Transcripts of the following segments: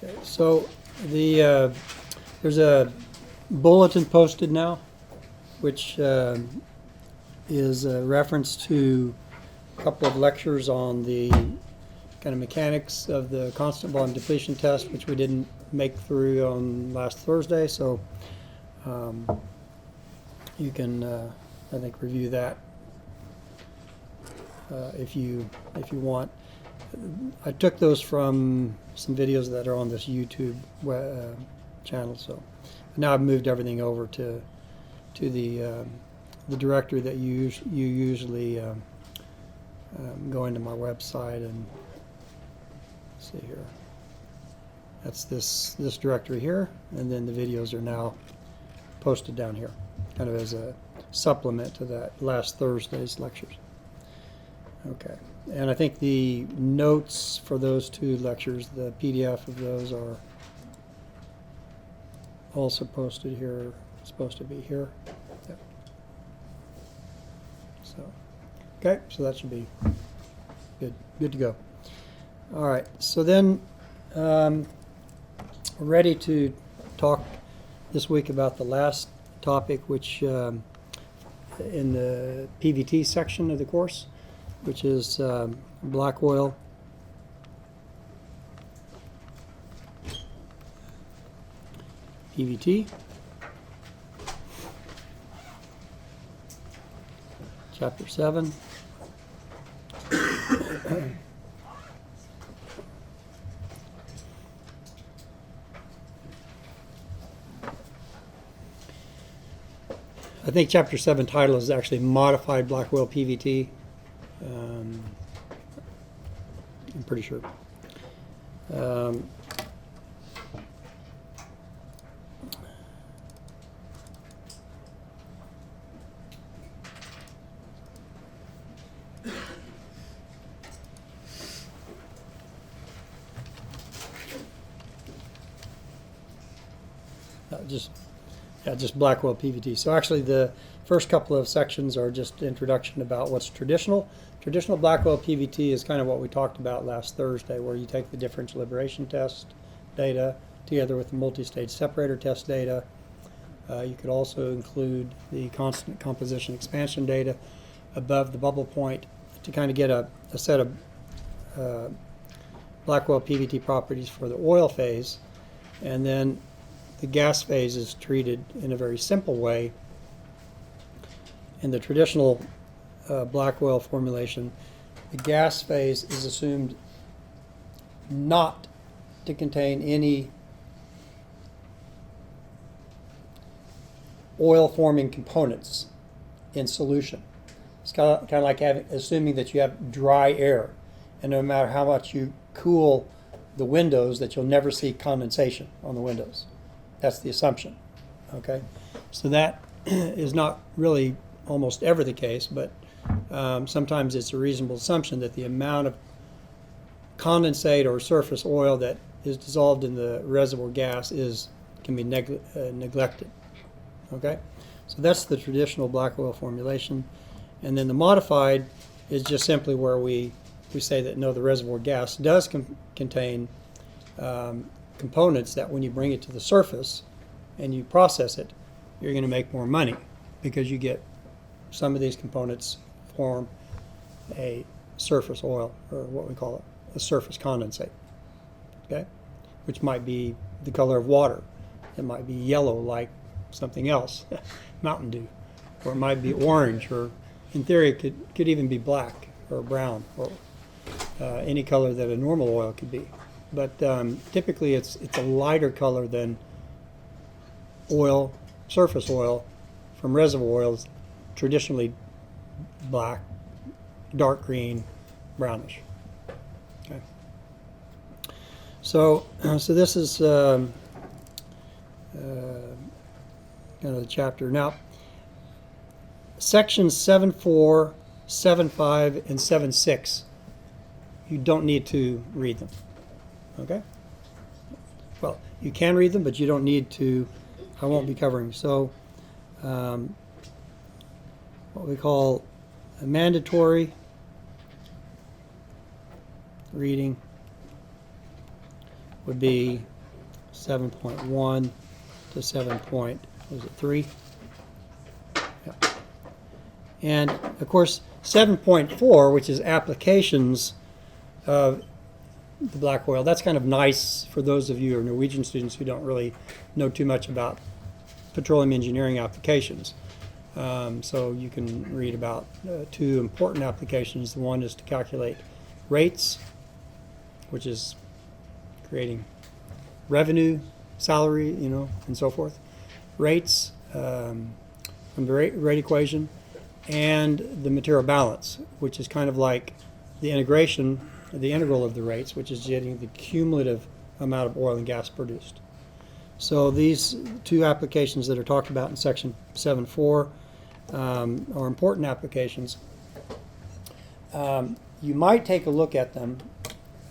Okay, so there's a bulletin posted now, which is a reference to a couple of lectures on the kind of mechanics of the constant volume depletion test, which we didn't make through on last Thursday. So you can, I think, review that if you want. I took those from some videos that are on this YouTube channel. So now I've moved everything over to the directory that you usually go into my website and see here. That's this directory here, and then the videos are now posted down here, kind of as a supplement to that last Thursday's lectures. Okay, and I think the notes for those two lectures, the PDF of those, are also posted here. It's supposed to be here. Yep. So, okay, so that should be good to go. All right, so then we're ready to talk this week about the last topic, which in the PVT section of the course, which is black oil. PVT. Chapter 7. I think Chapter 7 title is actually Modified Black Oil PVT. I'm pretty sure. Just black oil PVT. So actually the first couple of sections are just introduction about what's traditional. Traditional black oil PVT is kind of what we talked about last Thursday, where you take the differential liberation test data together with the multi-stage separator test data. You could also include the constant composition expansion data above the bubble point to kind of get a set of black oil PVT properties for the oil phase. And then the gas phase is treated in a very simple way. In the traditional black oil formulation, the gas phase is assumed not to contain any oil-forming components in solution. It's kind of like assuming that you have dry air, and no matter how much you cool the windows, that you'll never see condensation on the windows. That's the assumption, okay? So that is not really almost ever the case, but sometimes it's a reasonable assumption that the amount of condensate or surface oil that is dissolved in the reservoir gas can be neglected, okay? So that's the traditional black oil formulation. And then the modified is just simply where we say that no, the reservoir gas does contain components that when you bring it to the surface and you process it, you're going to make more money because you get some of these components form a surface oil, or what we call it, a surface condensate, okay? Which might be the color of water. It might be yellow like something else, Mountain Dew, or it might be orange, or in theory it could even be black or brown, or any color that a normal oil could be. But typically it's a lighter color than oil, surface oil from reservoir oils, traditionally black, dark green, brownish. Okay. So this is kind of the chapter. Now, sections 7.4, 7.5, and 7.6, you don't need to read them. Okay? Well, you can read them, but you don't need to. I won't be covering. So, what we call a mandatory reading would be 7.1 to 7.3. Yeah. And of course 7.4, which is applications of the black oil, that's kind of nice for those of you who are Norwegian students who don't really know too much about petroleum engineering applications. So you can read about two important applications. The one is to calculate rates, which is creating revenue, salary, and so forth. Rates from the rate equation, and the material balance, which is kind of like the integral of the rates, which is getting the cumulative amount of oil and gas produced. So these two applications that are talked about in section 7.4 are important applications. You might take a look at them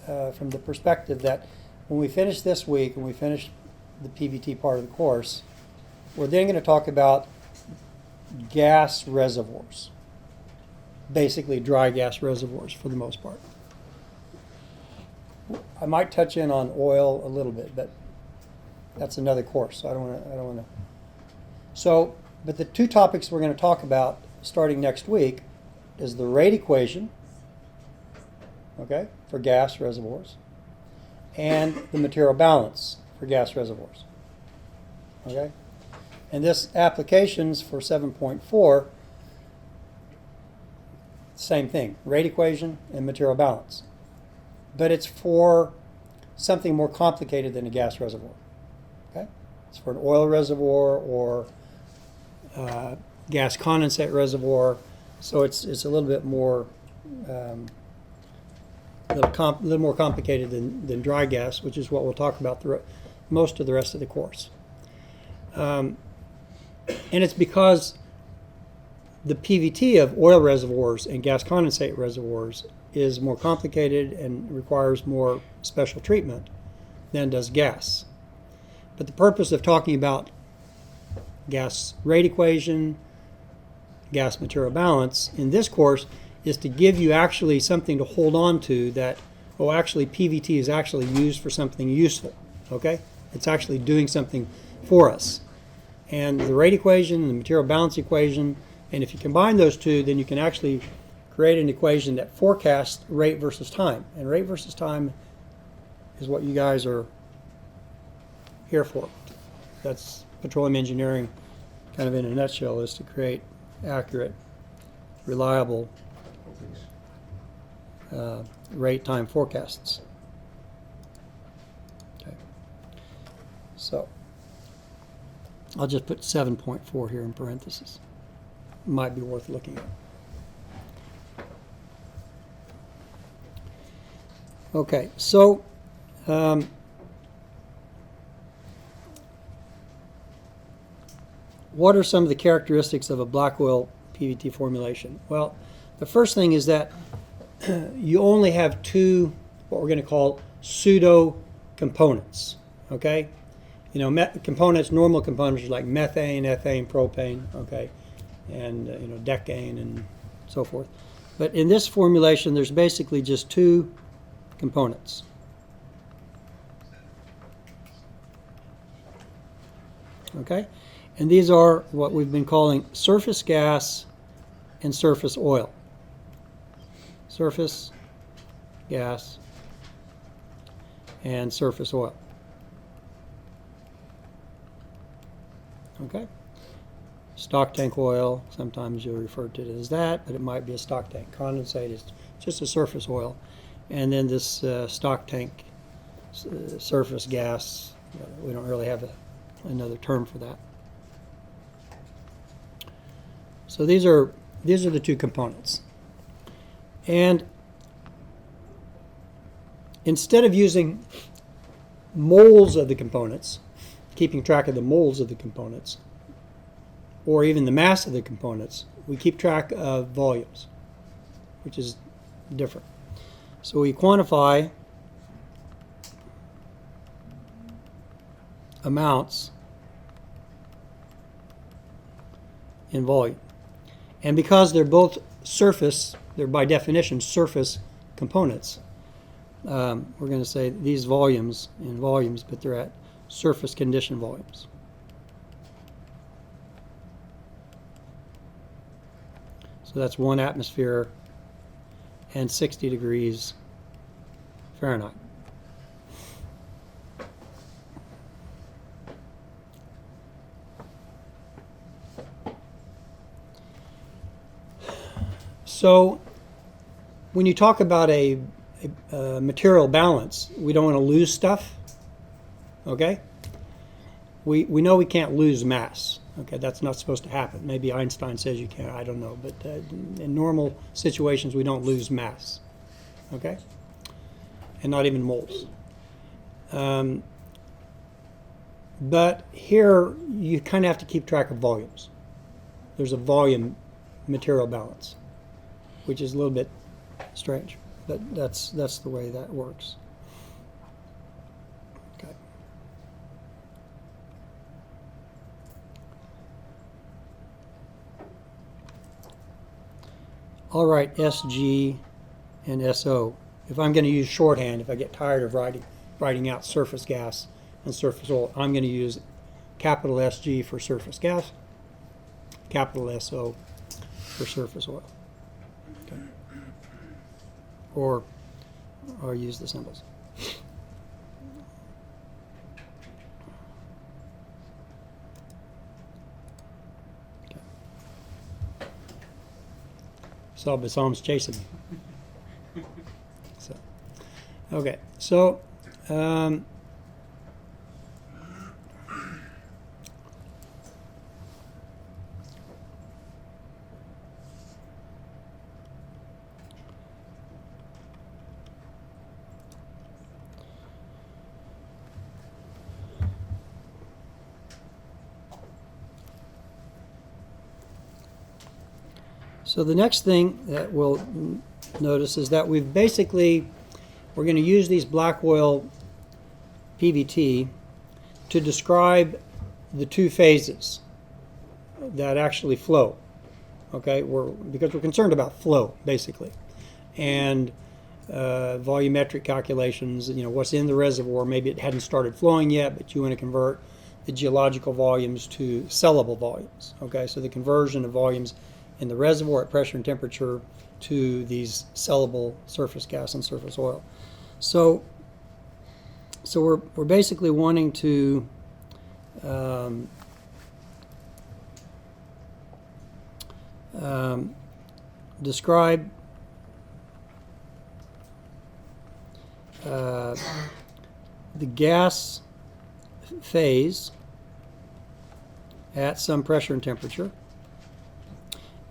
from the perspective that when we finish this week, when we finish the PVT part of the course, we're then going to talk about gas reservoirs, basically dry gas reservoirs for the most part. I might touch in on oil a little bit, but that's another course, so I don't want to. So, but the two topics we're going to talk about starting next week is the rate equation, okay, for gas reservoirs, and the material balance for gas reservoirs, okay? And this applications for 7.4, same thing, rate equation and material balance. But it's for something more complicated than a gas reservoir, okay? It's for an oil reservoir or gas condensate reservoir, so it's a little bit more little more complicated than dry gas, which is what we'll talk about most of the rest of the course. And it's because the PVT of oil reservoirs and gas condensate reservoirs is more complicated and requires more special treatment than does gas. But the purpose of talking about gas rate equation, gas material balance in this course is to give you actually something to hold on to that, oh, actually PVT is actually used for something useful, okay? It's actually doing something for us. And the rate equation and the material balance equation, and if you combine those two, then you can actually create an equation that forecasts rate versus time. And rate versus time is what you guys are here for. That's petroleum engineering, kind of in a nutshell, is to create accurate, reliable rate time forecasts. Okay. So I'll just put 7.4 here in parentheses. Might be worth looking at. Okay, so what are some of the characteristics of a black oil PVT formulation? Well, the first thing is that you only have two, what we're going to call pseudo components, okay? Components, normal components are like methane, ethane, propane, okay, and decane and so forth. But in this formulation, there's basically just two components. Okay? And these are what we've been calling surface gas and surface oil. Surface gas and surface oil. Okay? Stock tank oil, sometimes you'll refer to it as that, but it might be a stock tank. Condensate is just a surface oil. And then this stock tank surface gas, we don't really have another term for that. So these are the two components. And instead of using moles of the components, keeping track of the moles of the components, or even the mass of the components, we keep track of volumes, which is different. So we quantify amounts in volume. And because they're both surface, they're by definition surface components, we're going to say these volumes in volumes, but they're at surface condition volumes. So that's 1 atmosphere and 60 degrees Fahrenheit. So when you talk about a material balance, we don't want to lose stuff, okay? We know we can't lose mass, okay? That's not supposed to happen. Maybe Einstein says you can, I don't know. But in normal situations, we don't lose mass, okay? And not even moles. But here, you kind of have to keep track of volumes. There's a volume material balance, which is a little bit strange, but that's the way that works. Okay. All right, SG and SO. If I'm going to use shorthand, if I get tired of writing out surface gas and surface oil, I'm going to use capital SG for surface gas, capital SO for surface oil. Okay. Or use the symbols. Okay. So Basam's chasing me. So, okay. So, So the next thing that we'll notice is that we're going to use these black oil PVT to describe the two phases that actually flow. Okay, because we're concerned about flow basically, and volumetric calculations. You know, what's in the reservoir. Maybe it hadn't started flowing yet, but you want to convert the geological volumes to sellable volumes. Okay, so the conversion of volumes in the reservoir at pressure and temperature to these sellable surface gas and surface oil. So we're basically wanting to describe the gas phase at some pressure and temperature,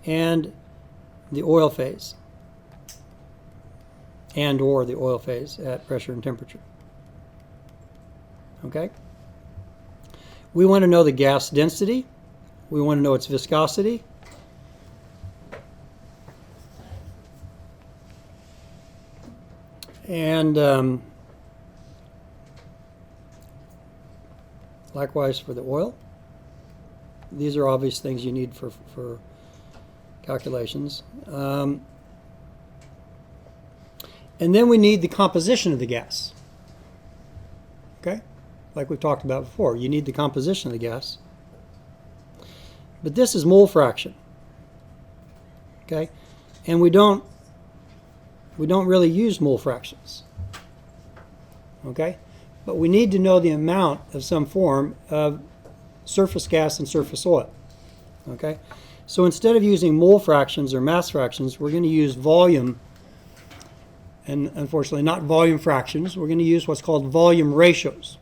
and the oil phase, or the oil phase at pressure and temperature. Okay? We want to know the gas density. We want to know its viscosity. And likewise for the oil. These are obvious things you need for calculations. And then we need the composition of the gas. Okay? Like we've talked about before, you need the composition of the gas. But this is mole fraction. Okay? And we don't really use mole fractions. Okay? But we need to know the amount of some form of surface gas and surface oil. Okay? So instead of using mole fractions or mass fractions, we're going to use volume, and unfortunately not volume fractions. We're going to use what's called volume ratios.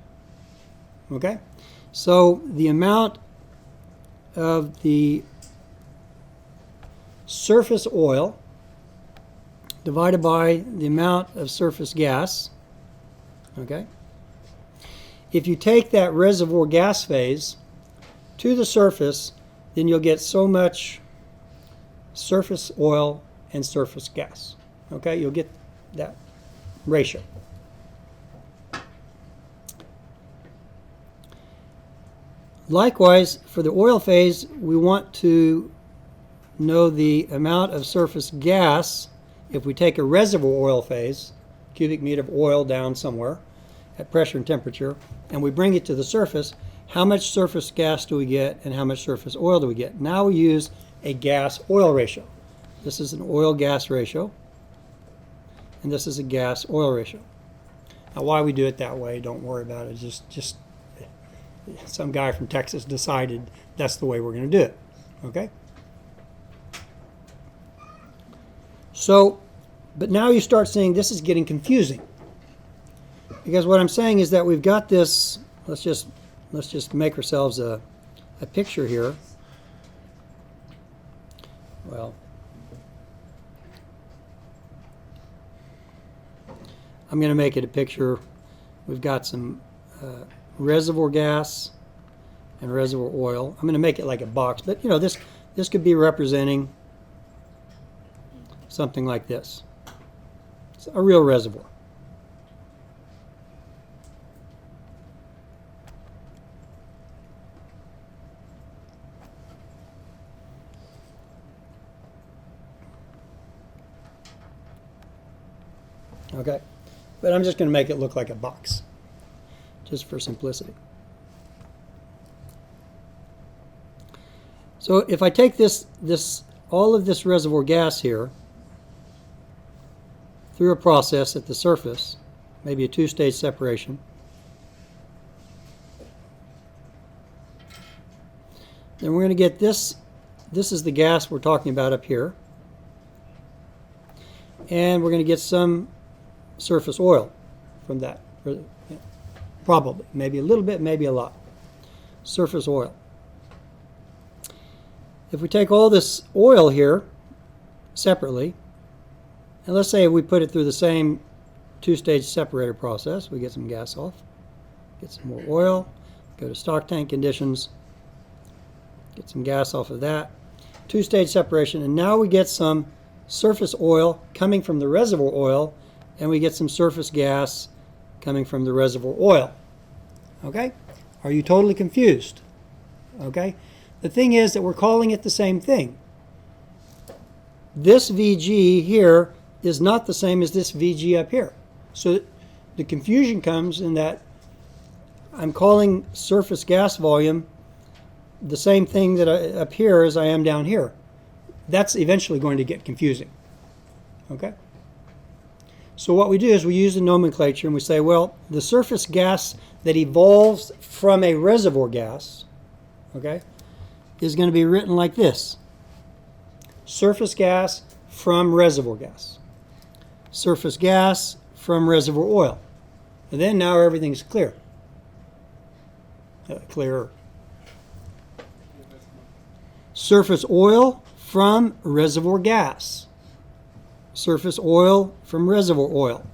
Okay? So the amount of the surface oil divided by the amount of surface gas. Okay? If you take that reservoir gas phase to the surface, then you'll get so much surface oil and surface gas. Okay, you'll get that ratio. Likewise, for the oil phase, we want to know the amount of surface gas if we take a reservoir oil phase, cubic meter of oil down somewhere, at pressure and temperature, and we bring it to the surface, how much surface gas do we get and how much surface oil do we get? Now we use a gas-oil ratio. This is an oil-gas ratio, and this is a gas-oil ratio. Now why we do it that way, don't worry about it. Just some guy from Texas decided that's the way we're going to do it. Okay? So, but now you start seeing this is getting confusing. Because what I'm saying is that we've got this, let's just make ourselves a picture here. Well, I'm going to make it a picture. We've got some reservoir gas and reservoir oil. I'm going to make it like a box, but you know, this could be representing something like this. It's a real reservoir. Okay, but I'm just going to make it look like a box, just for simplicity. So if I take all of this reservoir gas here through a process at the surface, maybe a two-stage separation, then we're going to get this. This is the gas we're talking about up here, and we're going to get some surface oil from that. Probably, maybe a little bit, maybe a lot. Surface oil. If we take all this oil here separately, and let's say we put it through the same two-stage separator process, we get some gas off, get some more oil, go to stock tank conditions, get some gas off of that, two-stage separation, and now we get some surface oil coming from the reservoir oil, and we get some surface gas coming from the reservoir oil. Okay? Are you totally confused? Okay? The thing is that we're calling it the same thing. This VG here is not the same as this VG up here. So the confusion comes in that I'm calling surface gas volume the same thing that up here as I am down here. That's eventually going to get confusing. Okay? So what we do is we use the nomenclature and we say, well, the surface gas that evolves from a reservoir gas, okay, is going to be written like this. Surface gas from reservoir gas. Surface gas from reservoir oil. And then now everything's clear. Clearer. Surface oil from reservoir gas. Surface oil from reservoir oil.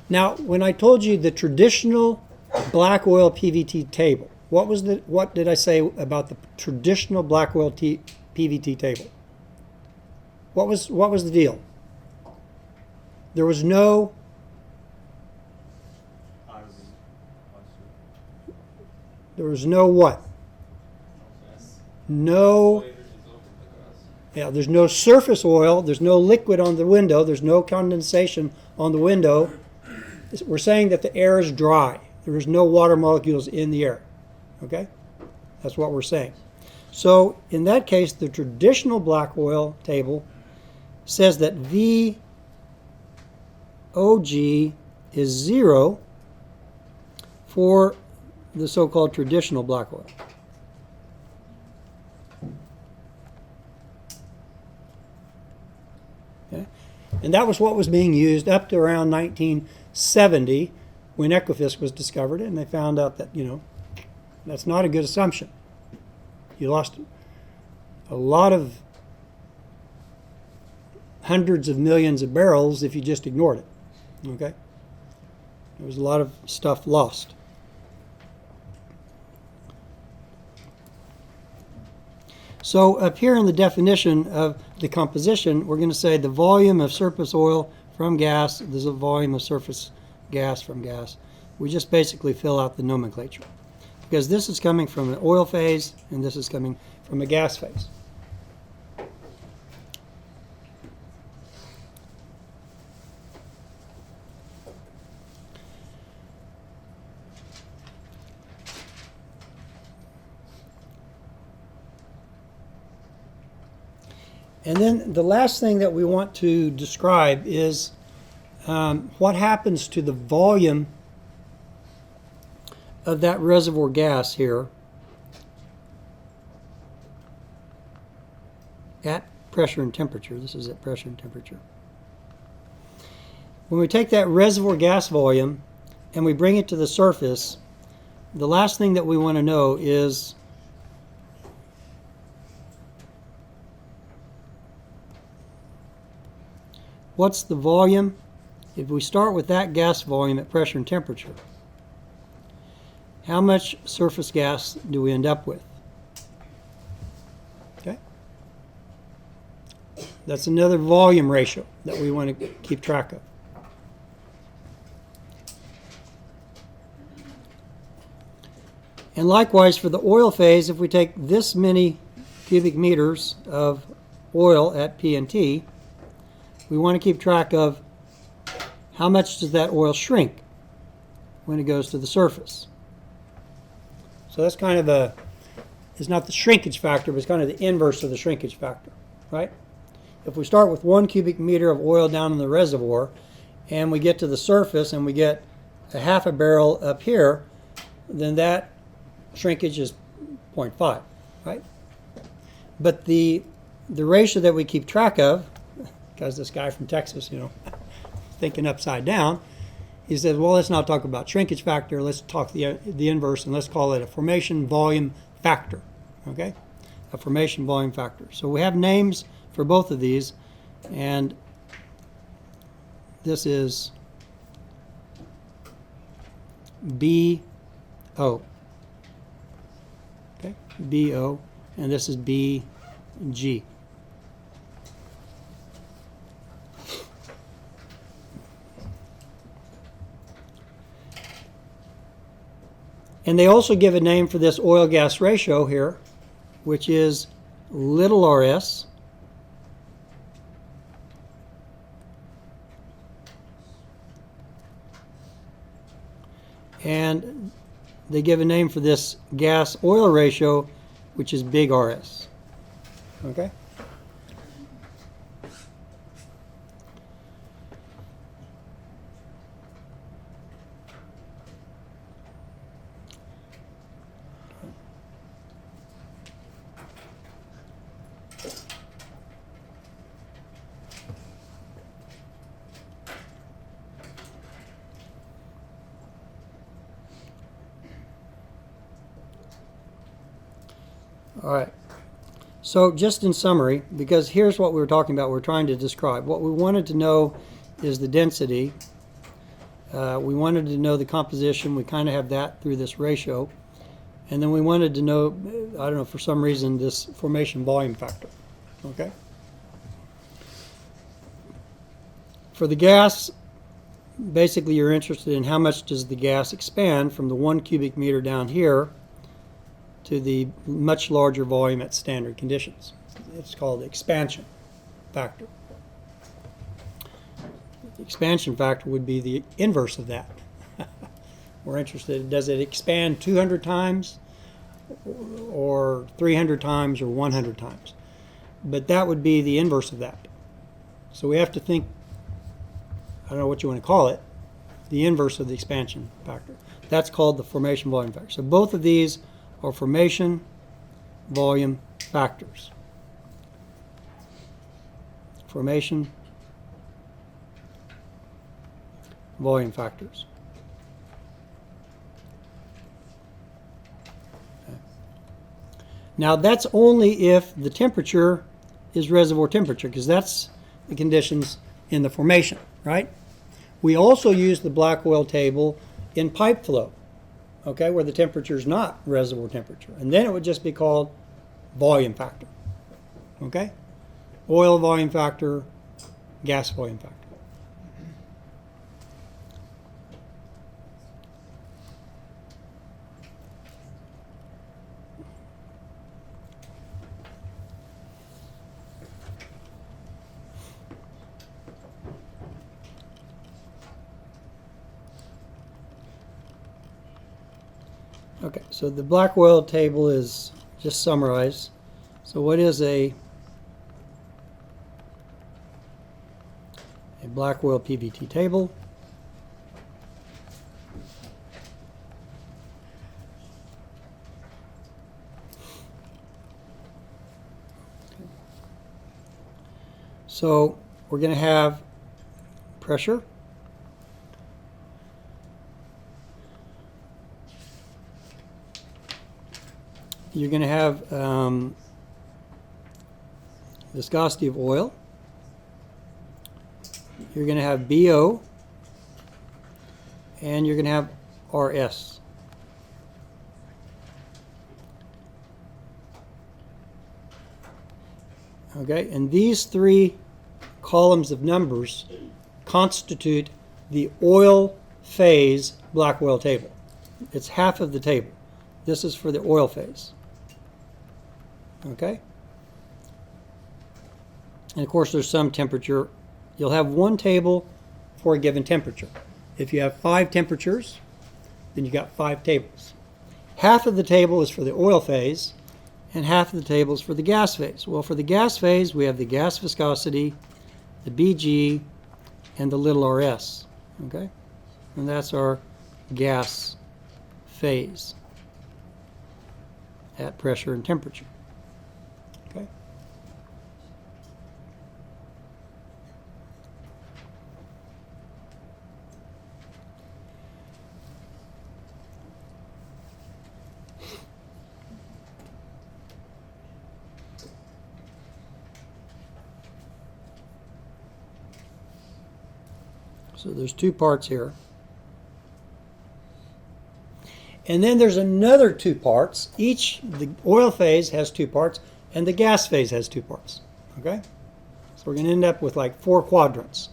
Now, when I told you the traditional black oil PVT table, what did I say about the traditional black oil PVT table? What was the deal? There was no what? No. Yeah, there's no surface oil, there's no liquid on the window, there's no condensation on the window. We're saying that the air is dry. There is no water molecules in the air. Okay? That's what we're saying. So in that case, the traditional black oil table says that VOG is 0 for the so-called traditional black oil. Okay? And that was what was being used up to around 1970 when Equifisk was discovered, and they found out that, that's not a good assumption. You lost a lot of hundreds of millions of barrels if you just ignored it. Okay? There was a lot of stuff lost. So up here in the definition of the composition, we're going to say the volume of surface oil from gas, there's a volume of surface gas from gas. We just basically fill out the nomenclature. Because this is coming from an oil phase, and this is coming from a gas phase. And then the last thing that we want to describe is what happens to the volume of that reservoir gas here at pressure and temperature. This is at pressure and temperature. When we take that reservoir gas volume and we bring it to the surface, the last thing that we want to know is what's the volume if we start with that gas volume at pressure and temperature. How much surface gas do we end up with? Okay. That's another volume ratio that we want to keep track of. And likewise for the oil phase, if we take this many cubic meters of oil at P and T, we want to keep track of how much does that oil shrink when it goes to the surface. So that's kind of it's not the shrinkage factor, but it's kind of the inverse of the shrinkage factor, right? If we start with 1 cubic meter of oil down in the reservoir and we get to the surface and we get a half a barrel up here, then that shrinkage is 0.5, right? But the ratio that we keep track of, because this guy from Texas, thinking upside down, he says, well, let's not talk about shrinkage factor, let's talk the inverse, and let's call it a formation volume factor, okay? A formation volume factor. So we have names for both of these, and this is BO, okay? BO, and this is BG. And they also give a name for this oil-gas ratio here, which is little rs and they give a name for this gas-oil ratio, which is big RS. Okay? All right. So just in summary, because here's what we were talking about, we're trying to describe. What we wanted to know is the density. We wanted to know the composition. We kind of have that through this ratio. And then we wanted to know, I don't know, for some reason, this formation volume factor. Okay? For the gas, basically you're interested in how much does the gas expand from the 1 cubic meter down here to the much larger volume at standard conditions. It's called the expansion factor. The expansion factor would be the inverse of that. We're interested, does it expand 200 times or 300 times or 100 times? But that would be the inverse of that. So we have to think, I don't know what you want to call it, the inverse of the expansion factor. That's called the formation volume factor. So both of these are formation volume factors. Formation volume factors. Okay. Now that's only if the temperature is reservoir temperature, because that's the conditions in the formation, right? We also use the black oil table in pipe flow, okay, where the temperature is not reservoir temperature. And then it would just be called volume factor, okay? Oil volume factor, gas volume factor. Okay, so the black oil table is just summarized. So what is a black oil PVT table. So we're going to have pressure, you're going to have viscosity of oil, you're going to have BO, and you're going to have RS. Okay, and these three columns of numbers constitute the oil phase black oil table. It's half of the table. This is for the oil phase. Okay? And of course there's some temperature. You'll have one table for a given temperature. If you have 5 temperatures, then you got 5 tables. Half of the table is for the oil phase, and half of the table is for the gas phase. Well, for the gas phase, we have the gas viscosity, the BG, and the little rs. Okay? And that's our gas phase at pressure and temperature. Okay? So there's 2 parts here. And then there's another 2 parts. The oil phase has 2 parts, and the gas phase has 2 parts. Okay? So we're going to end up with like 4 quadrants,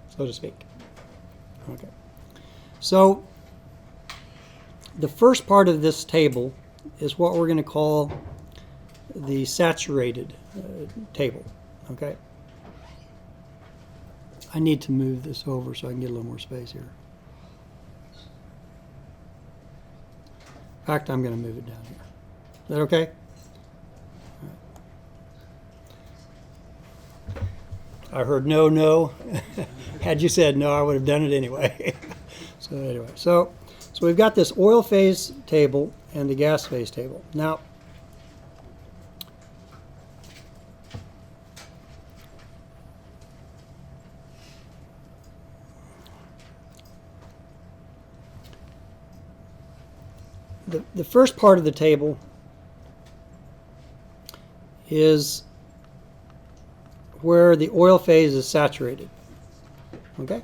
so to speak. Okay. So the first part of this table is what we're going to call the saturated table. Okay? I need to move this over so I can get a little more space here. In fact, I'm going to move it down here. Is that okay? Right. I heard no, no. Had you said no, I would have done it anyway. So anyway, so we've got this oil phase table and the gas phase table. Now, the first part of the table is where the oil phase is saturated. Okay?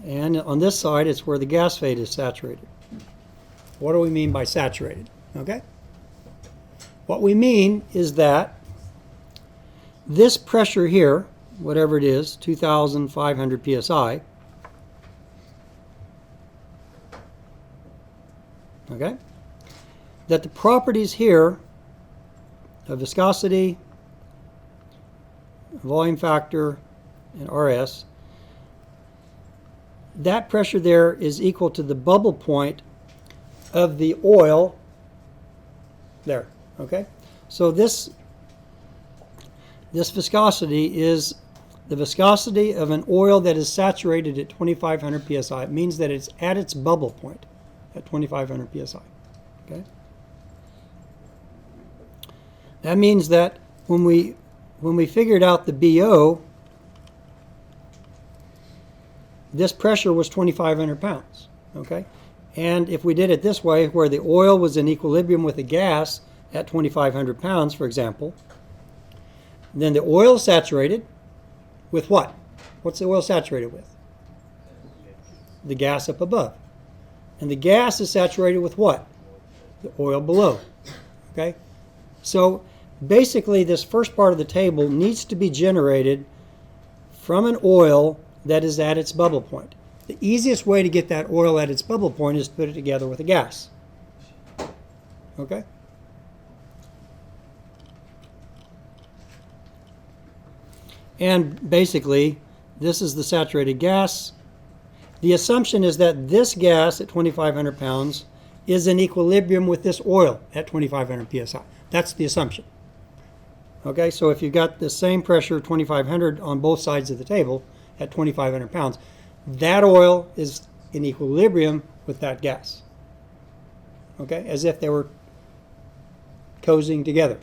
And on this side, it's where the gas phase is saturated. What do we mean by saturated? Okay? What we mean is that this pressure here, whatever it is, 2,500 psi, okay, that the properties here of viscosity, volume factor, and RS, that pressure there is equal to the bubble point of the oil there. Okay, so this viscosity is the viscosity of an oil that is saturated at 2,500 psi. It means that it's at its bubble point at 2,500 psi. Okay, that means that when we figured out the BO, this pressure was 2,500 pounds. Okay, and if we did it this way, where the oil was in equilibrium with the gas at 2,500 pounds, for example, then the oil is saturated with what? What's the oil saturated with? The gas up above. And the gas is saturated with what? The oil below. Okay? So basically this first part of the table needs to be generated from an oil that is at its bubble point. The easiest way to get that oil at its bubble point is to put it together with a gas. Okay? And basically, this is the saturated gas. The assumption is that this gas at 2,500 pounds is in equilibrium with this oil at 2,500 psi. That's the assumption. Okay, so if you've got the same pressure, 2,500 on both sides of the table at 2,500 pounds, that oil is in equilibrium with that gas. Okay, as if they were cozying together.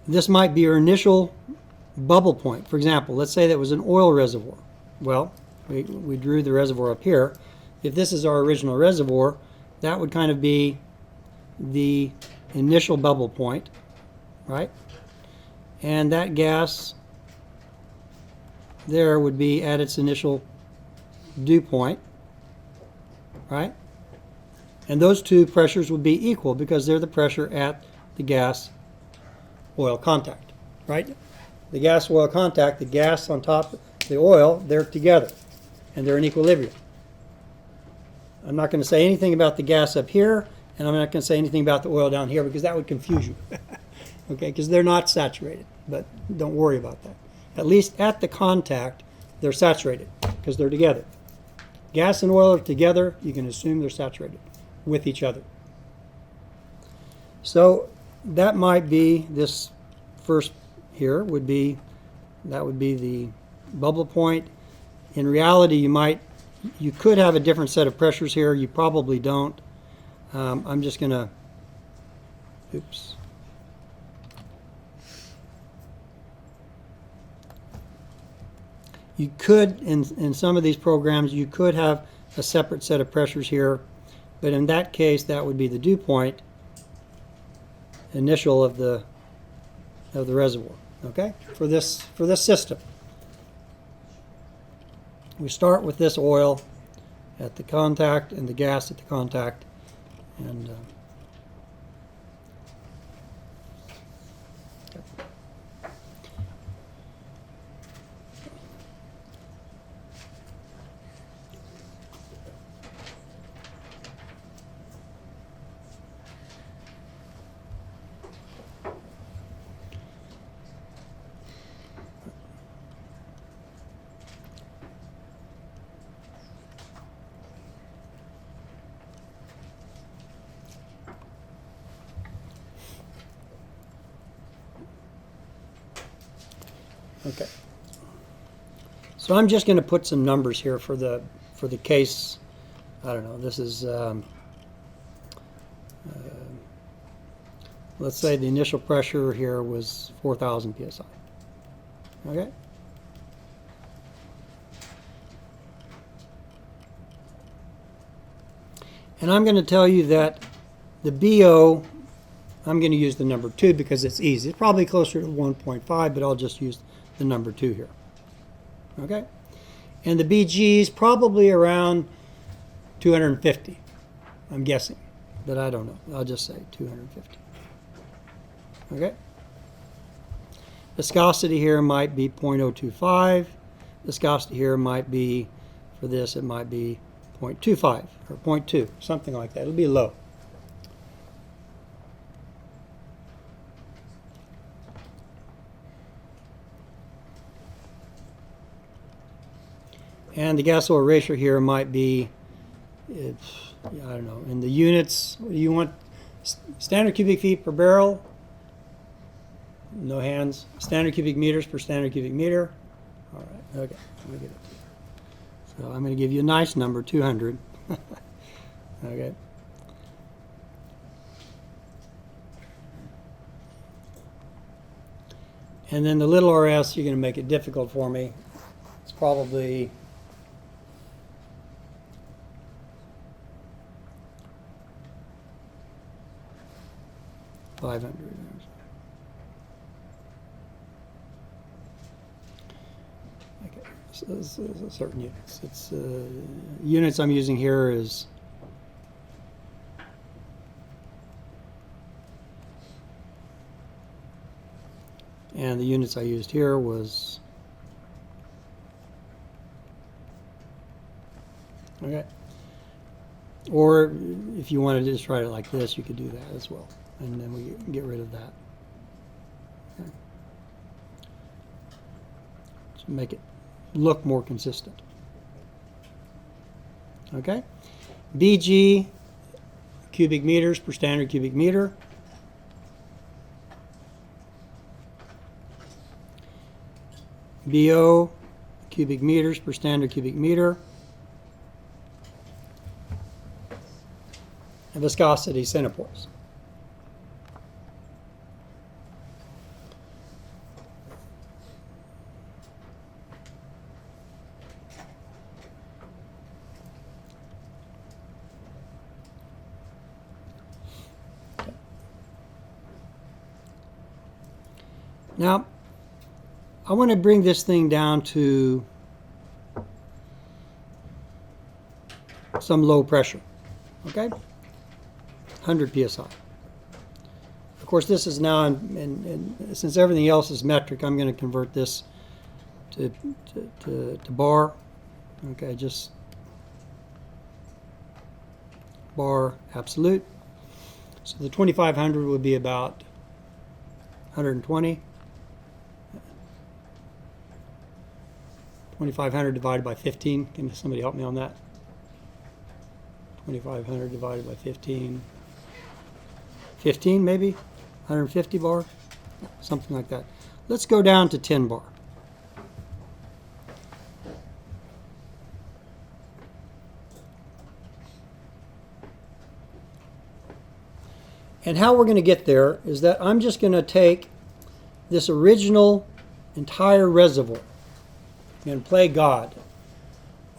This might be your initial bubble point. For example, let's say that was an oil reservoir. Well, we drew the reservoir up here. If this is our original reservoir, that would kind of be the initial bubble point, right? And that gas there would be at its initial dew point, right? And those two pressures would be equal because they're the pressure at the gas oil contact, right? The gas oil contact, the gas on top of the oil, they're together and they're in equilibrium. I'm not going to say anything about the gas up here, and I'm not going to say anything about the oil down here because that would confuse you. Okay, because they're not saturated, but don't worry about that. At least at the contact, they're saturated because they're together. Gas and oil are together, you can assume they're saturated with each other. So that might be this first here would be, that would be the bubble point. In reality, you could have a different set of pressures here. You probably don't. I'm just going to, oops. You could, in some of these programs, you could have a separate set of pressures here, but in that case, that would be the dew point initial of the reservoir. Okay, for this system, we start with this oil at the contact and the gas at the contact, and okay. So I'm just going to put some numbers here for the case. I don't know. This is let's say the initial pressure here was 4,000 psi. Okay. And I'm going to tell you that the BO, I'm going to use the number 2 because it's easy. It's probably closer to 1.5, but I'll just use the number 2 here. Okay? And the BG is probably around 250, I'm guessing, but I don't know. I'll just say 250. Okay? Viscosity here might be 0.025. Viscosity here might be, for this, it might be 0.25 or 0.2, something like that. It'll be low. And the gas oil ratio here might be, I don't know, in the units, what do you want? Standard cubic feet per barrel? No hands. Standard cubic meters per standard cubic meter? All right, okay, let me get it to you. So I'm going to give you a nice number, 200. Okay. And then the little rs, you're going to make it difficult for me. It's probably 500. Okay, so this is certain units. It's units I'm using here is and the units I used here was okay. Or if you wanted to just write it like this, you could do that as well. And then we get rid of that. Okay. To make it look more consistent. Okay? BG, cubic meters per standard cubic meter. BO, cubic meters per standard cubic meter. And viscosity, centipoise. Now, I want to bring this thing down to some low pressure, okay? 100 psi. Of course, this is now, and since everything else is metric, I'm going to convert this to bar. Okay, just bar absolute. So the 2500 would be about 120. 2500 divided by 15. Can somebody help me on that? 2500 divided by 15. 15 maybe? 150 bar? Something like that. Let's go down to 10 bar. And how we're going to get there is that I'm just going to take this original entire reservoir and play God,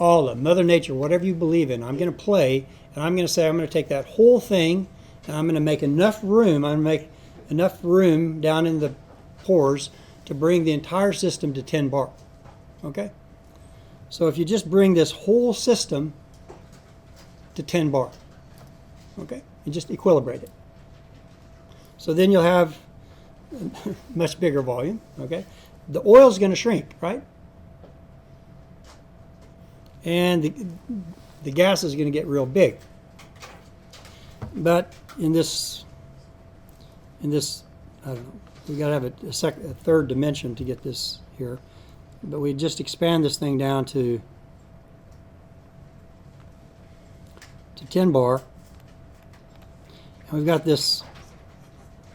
Allah, Mother Nature, whatever you believe in. I'm going to play, and I'm going to say I'm going to take that whole thing, and I'm going to make enough room. I'm going to make enough room down in the pores to bring the entire system to 10 bar. Okay? So if you just bring this whole system to 10 bar, okay, and just equilibrate it. So then you'll have much bigger volume, okay? The oil's going to shrink, right? And the gas is going to get real big. But in this, I don't know, we've got to have a third dimension to get this here. But we just expand this thing down to 10 bar. And we've got this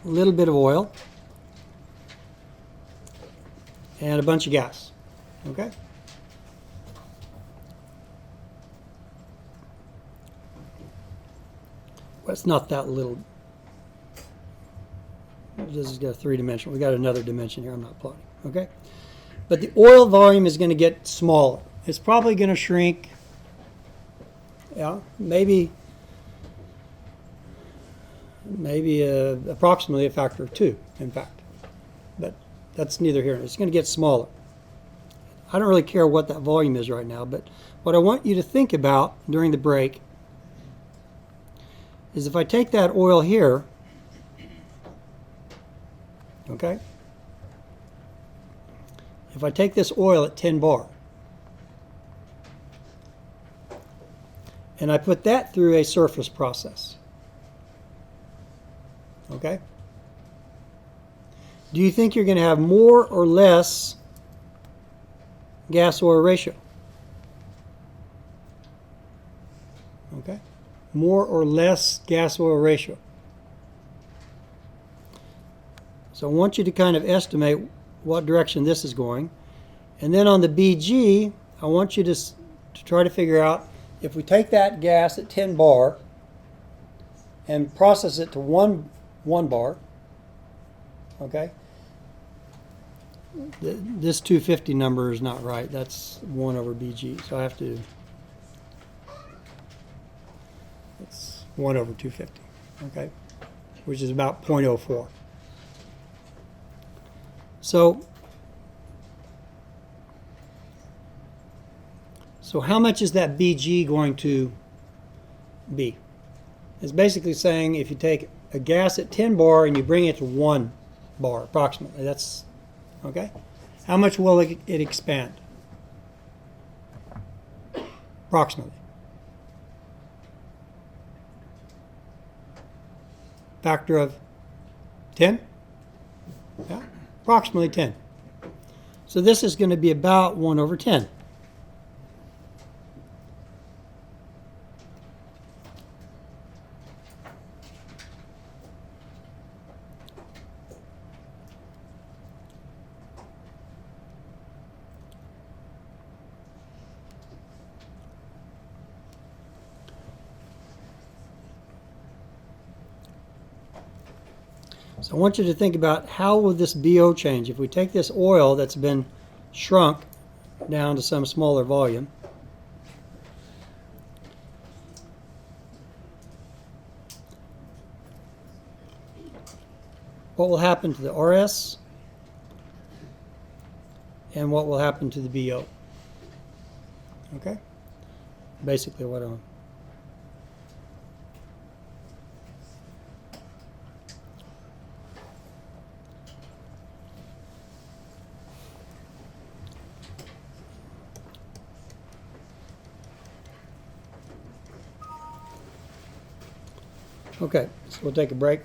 little bit of oil and a bunch of gas, okay? Well, it's not that little. This has got a 3-dimension. We got another dimension here I'm not plotting, okay? But the oil volume is going to get smaller. It's probably going to shrink, yeah, maybe approximately a factor of 2, in fact. But that's neither here. It's going to get smaller. I don't really care what that volume is right now, but what I want you to think about during the break is if I take that oil here, okay? If I take this oil at 10 bar, and I put that through a surface process, okay? Do you think you're going to have more or less gas-oil ratio? Okay? More or less gas-oil ratio. So I want you to kind of estimate what direction this is going. And then on the BG, I want you to try to figure out if we take that gas at 10 bar and process it to 1 bar, okay? This 250 number is not right. That's 1 over BG. So I have to, it's 1 over 250, okay? Which is about 0.04. So how much is that BG going to be? It's basically saying if you take a gas at 10 bar and you bring it to 1 bar, approximately, that's, okay? How much will it expand? Approximately. Factor of 10? Yeah, approximately 10. So this is going to be about 1 over 10. So I want you to think about how will this BO change if we take this oil that's been shrunk down to some smaller volume. What will happen to the RS and what will happen to the BO? Okay? Basically what I'm... Okay, so we'll take a break.